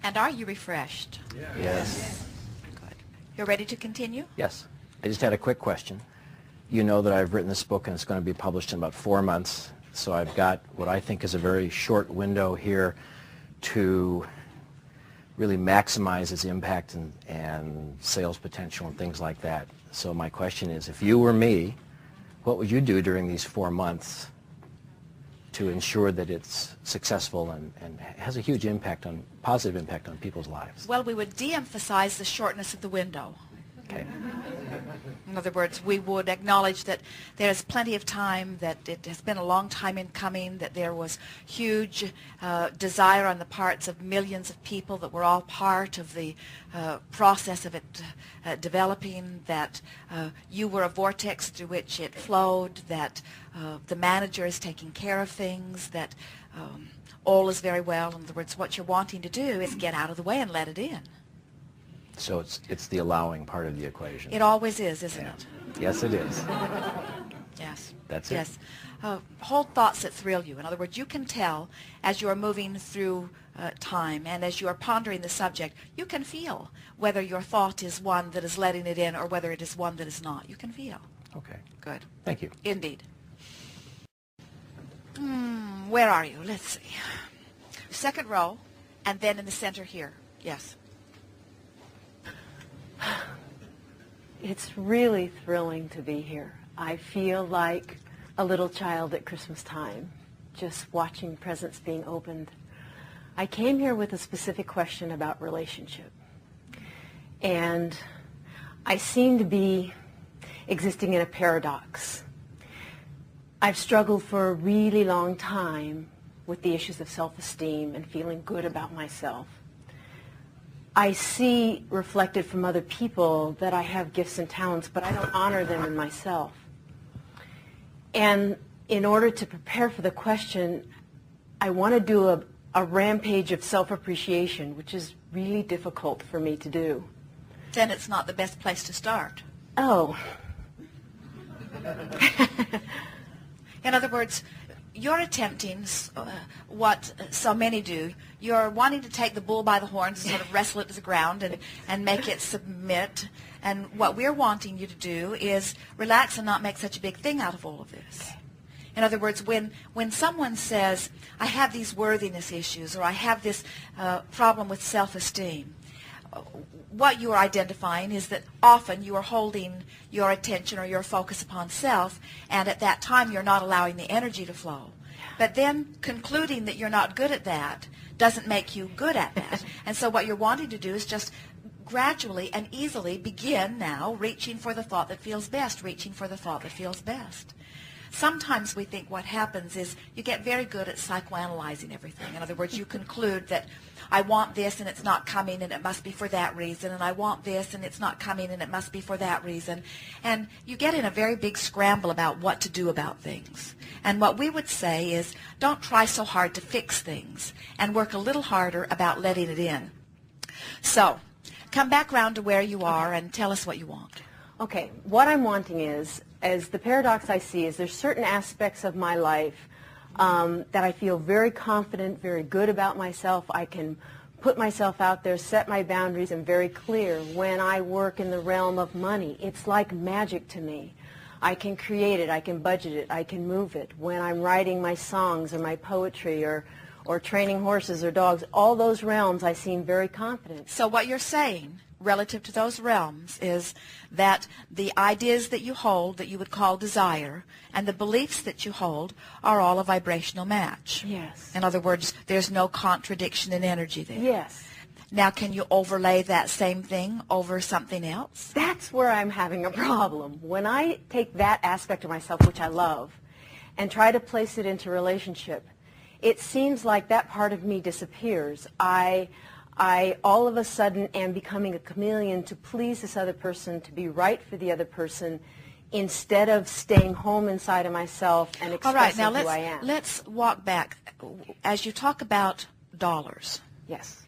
And are you refreshed? Yes. Good. You're ready to continue? Yes. I just had a quick question. You know that I've written this book and it's going to be published in about 4 months. So I've got what I think is a very short window here to really maximize its impact and sales potential and things like that. So my question is, if you were me, what would you do during these 4 months to ensure that it's successful and has a huge impact on, positive impact on people's lives? Well, we would de-emphasize the shortness of the window. Okay. In other words, we would acknowledge that there's plenty of time, that it has been a long time in coming, that there was huge desire on the parts of millions of people, that we're all part of the process of it developing, that you were a vortex through which it flowed, that the manager is taking care of things, that all is very well. In other words, what you're wanting to do is get out of the way and let it in. So it's the allowing part of the equation. It always is, isn't it? Yes, it is. Yes. That's it. Yes. Hold thoughts that thrill you. In other words, you can tell as you are moving through time and as you are pondering the subject, you can feel whether your thought is one that is letting it in or whether it is one that is not. You can feel. Okay. Good. Thank you. Indeed. Where are you? Let's see. Second row, and then in the center here. Yes. It's really thrilling to be here. I feel like a little child at Christmas time, just watching presents being opened. I came here with a specific question about relationship. And I seem to be existing in a paradox. I've struggled for a really long time with the issues of self-esteem and feeling good about myself. I see reflected from other people that I have gifts and talents, but I don't honor them in myself. And in order to prepare for the question, I want to do a rampage of self-appreciation, which is really difficult for me to do. Then it's not the best place to start. Oh. In other words, you're attempting what so many do. You're wanting to take the bull by the horns and sort of wrestle it to the ground and make it submit. And what we're wanting you to do is relax and not make such a big thing out of all of this. In other words, when someone says, I have these worthiness issues or I have this problem with self-esteem, what you are identifying is that often you are holding your attention or your focus upon self, and at that time you're not allowing the energy to flow. But then concluding that you're not good at that doesn't make you good at that. And so what you're wanting to do is just gradually and easily begin now reaching for the thought that feels best, reaching for the thought that feels best. Sometimes we think what happens is you get very good at psychoanalyzing everything. In other words, you conclude that I want this and it's not coming and it must be for that reason, and I want this and it's not coming and it must be for that reason. And you get in a very big scramble about what to do about things. And what we would say is don't try so hard to fix things and work a little harder about letting it in. So come back around to where you are and tell us what you want. Okay, what I'm wanting is, as the paradox I see is there's certain aspects of my life that I feel very confident, very good about myself. I can put myself out there, set my boundaries, and very clear. When I work in the realm of money, it's like magic to me. I can create it, I can budget it, I can move it. When I'm writing my songs or my poetry or training horses or dogs, all those realms I seem very confident. So what you're saying relative to those realms is that the ideas that you hold that you would call desire and the beliefs that you hold are all a vibrational match. Yes. In other words, there's no contradiction in energy there. Yes. Now, can you overlay that same thing over something else? That's where I'm having a problem. When I take that aspect of myself, which I love, and try to place it into relationship, it seems like that part of me disappears. I all of a sudden am becoming a chameleon to please this other person, to be right for the other person, instead of staying home inside of myself and expressing who I am. Let's walk back. As you talk about dollars. Yes.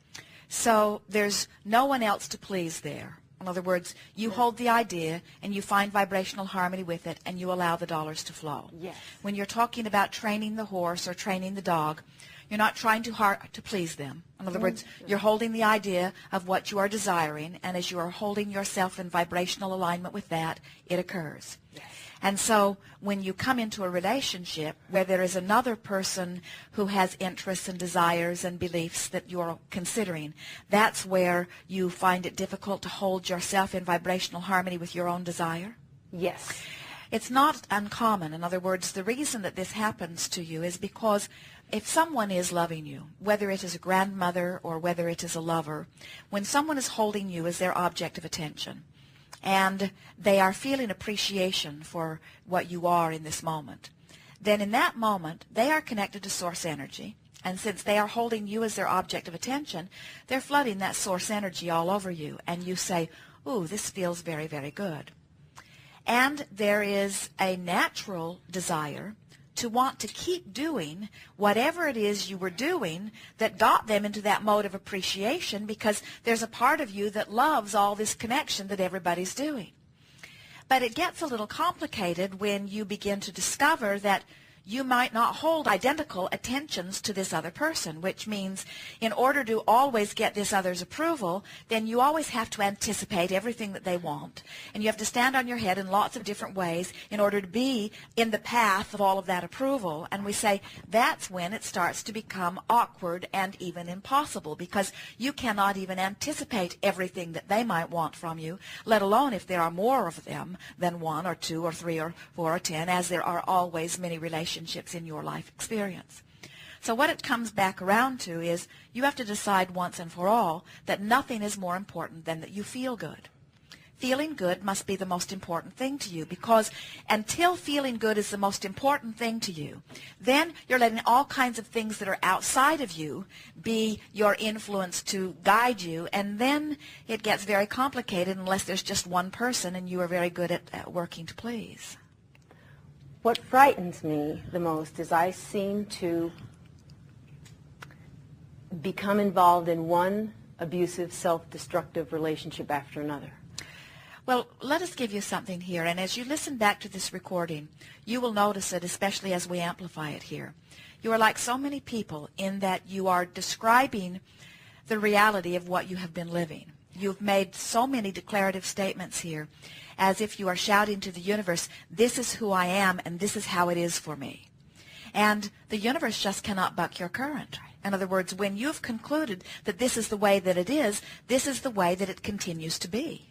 So there's no one else to please there. In other words, you hold the idea and you find vibrational harmony with it and you allow the dollars to flow. Yes. When you're talking about training the horse or training the dog, you're not trying too hard to please them. In other words, you're holding the idea of what you are desiring, and as you are holding yourself in vibrational alignment with that, it occurs. Yes. And so when you come into a relationship where there is another person who has interests and desires and beliefs that you're considering, that's where you find it difficult to hold yourself in vibrational harmony with your own desire? Yes. It's not uncommon. In other words, the reason that this happens to you is because if someone is loving you, whether it is a grandmother or whether it is a lover, when someone is holding you as their object of attention, and they are feeling appreciation for what you are in this moment, then in that moment, they are connected to source energy. And since they are holding you as their object of attention, they're flooding that source energy all over you. And you say, ooh, this feels very, very good. And there is a natural desire to want to keep doing whatever it is you were doing that got them into that mode of appreciation, because there's a part of you that loves all this connection that everybody's doing. But it gets a little complicated when you begin to discover that you might not hold identical attentions to this other person, which means in order to always get this other's approval, then you always have to anticipate everything that they want. And you have to stand on your head in lots of different ways in order to be in the path of all of that approval. And we say that's when it starts to become awkward and even impossible, because you cannot even anticipate everything that they might want from you, let alone if there are more of them than 1 or 2 or 3 or 4 or 10, as there are always many relationships in your life experience. So what it comes back around to is you have to decide once and for all that nothing is more important than that you feel good. Feeling good must be the most important thing to you, because until feeling good is the most important thing to you, then you're letting all kinds of things that are outside of you be your influence to guide you, and then it gets very complicated unless there's just one person and you are very good at working to please. What frightens me the most is I seem to become involved in one abusive, self-destructive relationship after another. Well, let us give you something here, and as you listen back to this recording, you will notice it, especially as we amplify it here. You are like so many people in that you are describing the reality of what you have been living. You've made so many declarative statements here, as if you are shouting to the universe, this is who I am and this is how it is for me. And the universe just cannot buck your current. In other words, when you've concluded that this is the way that it is, this is the way that it continues to be.